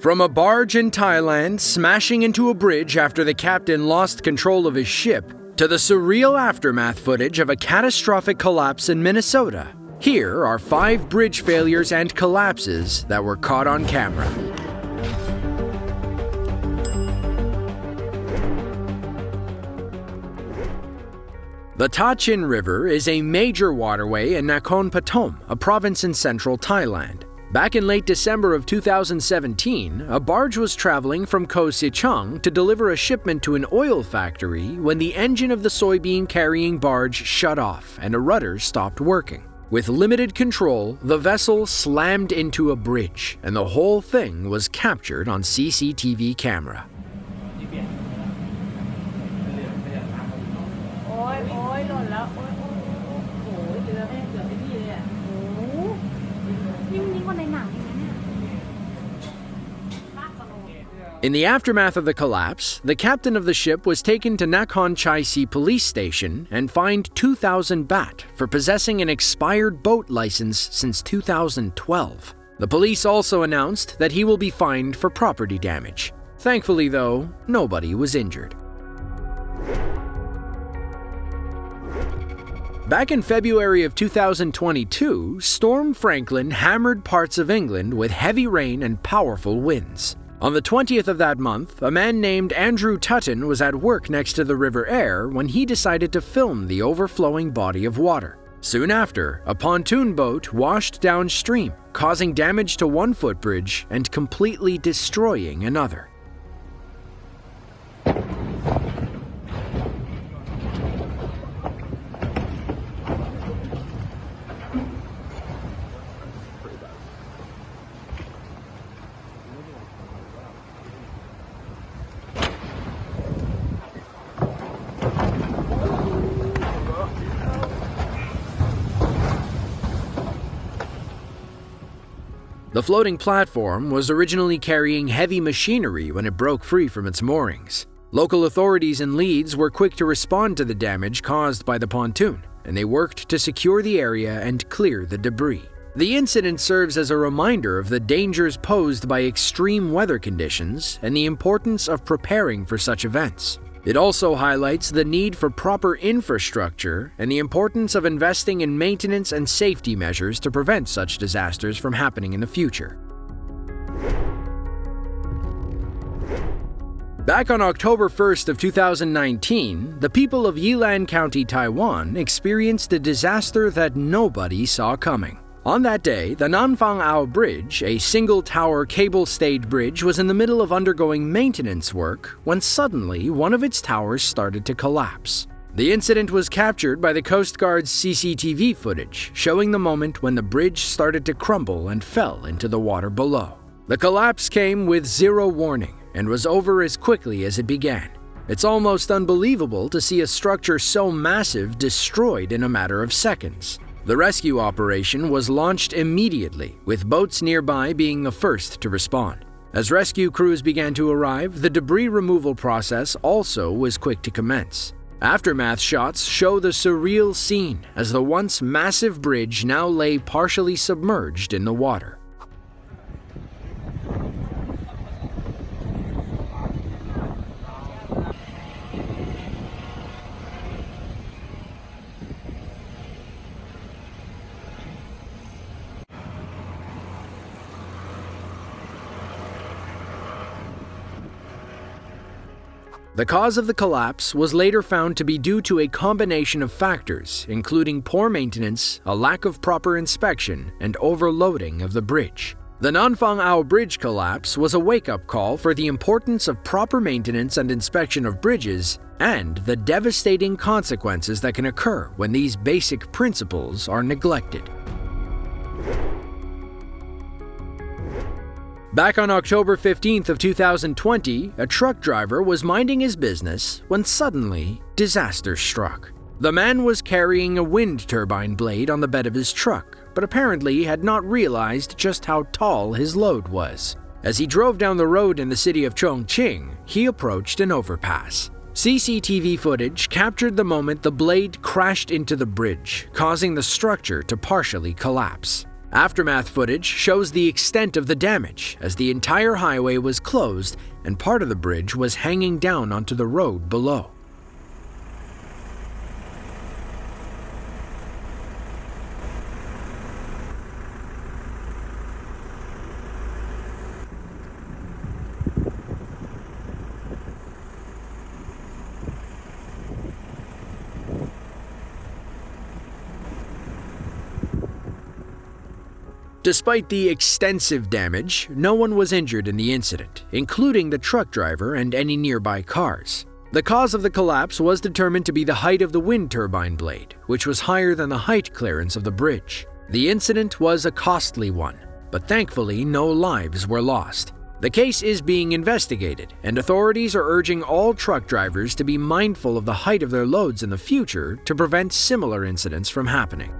From a barge in Thailand smashing into a bridge after the captain lost control of his ship, to the surreal aftermath footage of a catastrophic collapse in Minnesota, here are 5 bridge failures and collapses that were caught on camera. The Ta Chin River is a major waterway in Nakhon Pathom, a province in central Thailand. Back in late December of 2017, a barge was traveling from Koh Sichang to deliver a shipment to an oil factory when the engine of the soybean-carrying barge shut off and a rudder stopped working. With limited control, the vessel slammed into a bridge, and the whole thing was captured on CCTV camera. In the aftermath of the collapse, the captain of the ship was taken to Nakhon Chai Si police station and fined 2,000 baht for possessing an expired boat license since 2012. The police also announced that he will be fined for property damage. Thankfully, though, nobody was injured. Back in February of 2022, Storm Franklin hammered parts of England with heavy rain and powerful winds. On the 20th of that month, a man named Andrew Tutton was at work next to the River Aire when he decided to film the overflowing body of water. Soon after, a pontoon boat washed downstream, causing damage to one footbridge and completely destroying another. The floating platform was originally carrying heavy machinery when it broke free from its moorings. Local authorities in Leeds were quick to respond to the damage caused by the pontoon, and they worked to secure the area and clear the debris. The incident serves as a reminder of the dangers posed by extreme weather conditions and the importance of preparing for such events. It also highlights the need for proper infrastructure and the importance of investing in maintenance and safety measures to prevent such disasters from happening in the future. Back on October 1st of 2019, the people of Yilan County, Taiwan experienced a disaster that nobody saw coming. On that day, the Nanfang Ao Bridge, a single-tower cable-stayed bridge, was in the middle of undergoing maintenance work when suddenly one of its towers started to collapse. The incident was captured by the Coast Guard's CCTV footage, showing the moment when the bridge started to crumble and fell into the water below. The collapse came with zero warning and was over as quickly as it began. It's almost unbelievable to see a structure so massive destroyed in a matter of seconds. The rescue operation was launched immediately, with boats nearby being the first to respond. As rescue crews began to arrive, the debris removal process also was quick to commence. Aftermath shots show the surreal scene as the once massive bridge now lay partially submerged in the water. The cause of the collapse was later found to be due to a combination of factors, including poor maintenance, a lack of proper inspection, and overloading of the bridge. The Nanfang Ao Bridge collapse was a wake-up call for the importance of proper maintenance and inspection of bridges and the devastating consequences that can occur when these basic principles are neglected. Back on October 15th of 2020, a truck driver was minding his business when suddenly disaster struck. The man was carrying a wind turbine blade on the bed of his truck, but apparently had not realized just how tall his load was. As he drove down the road in the city of Chongqing, he approached an overpass. CCTV footage captured the moment the blade crashed into the bridge, causing the structure to partially collapse. Aftermath footage shows the extent of the damage, as the entire highway was closed and part of the bridge was hanging down onto the road below. Despite the extensive damage, no one was injured in the incident, including the truck driver and any nearby cars. The cause of the collapse was determined to be the height of the wind turbine blade, which was higher than the height clearance of the bridge. The incident was a costly one, but thankfully no lives were lost. The case is being investigated, and authorities are urging all truck drivers to be mindful of the height of their loads in the future to prevent similar incidents from happening.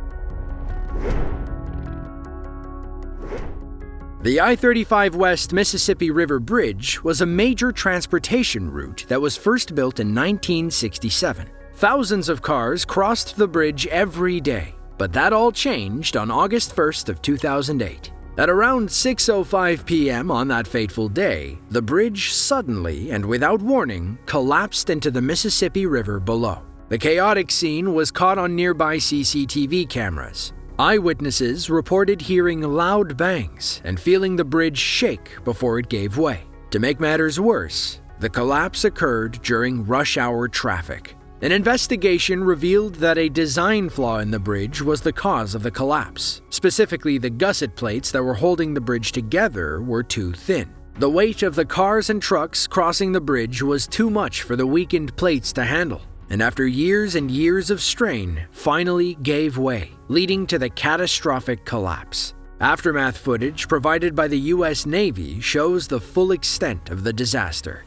The I-35 West Mississippi River Bridge was a major transportation route that was first built in 1967. Thousands of cars crossed the bridge every day, but that all changed on August 1st of 2008. At around 6:05 p.m. on that fateful day, the bridge suddenly and without warning collapsed into the Mississippi River below. The chaotic scene was caught on nearby CCTV cameras. Eyewitnesses reported hearing loud bangs and feeling the bridge shake before it gave way. To make matters worse, the collapse occurred during rush hour traffic. An investigation revealed that a design flaw in the bridge was the cause of the collapse. Specifically, the gusset plates that were holding the bridge together were too thin. The weight of the cars and trucks crossing the bridge was too much for the weakened plates to handle, and after years and years of strain, finally gave way, leading to the catastrophic collapse. Aftermath footage provided by the U.S. Navy shows the full extent of the disaster.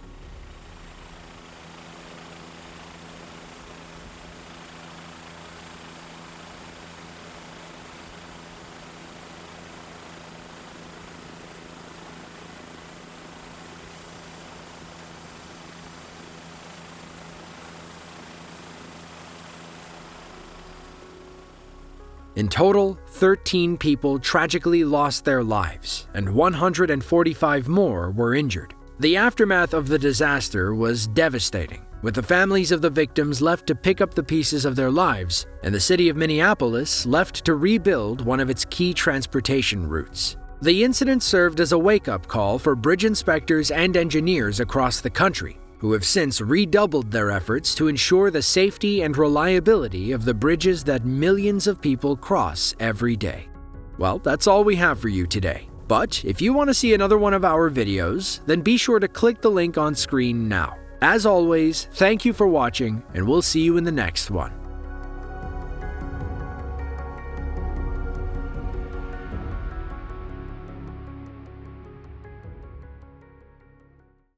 In total, 13 people tragically lost their lives, and 145 more were injured. The aftermath of the disaster was devastating, with the families of the victims left to pick up the pieces of their lives, and the city of Minneapolis left to rebuild one of its key transportation routes. The incident served as a wake-up call for bridge inspectors and engineers across the country, who have since redoubled their efforts to ensure the safety and reliability of the bridges that millions of people cross every day. Well, that's all we have for you today. But if you want to see another one of our videos, then be sure to click the link on screen now. As always, thank you for watching, and we'll see you in the next one.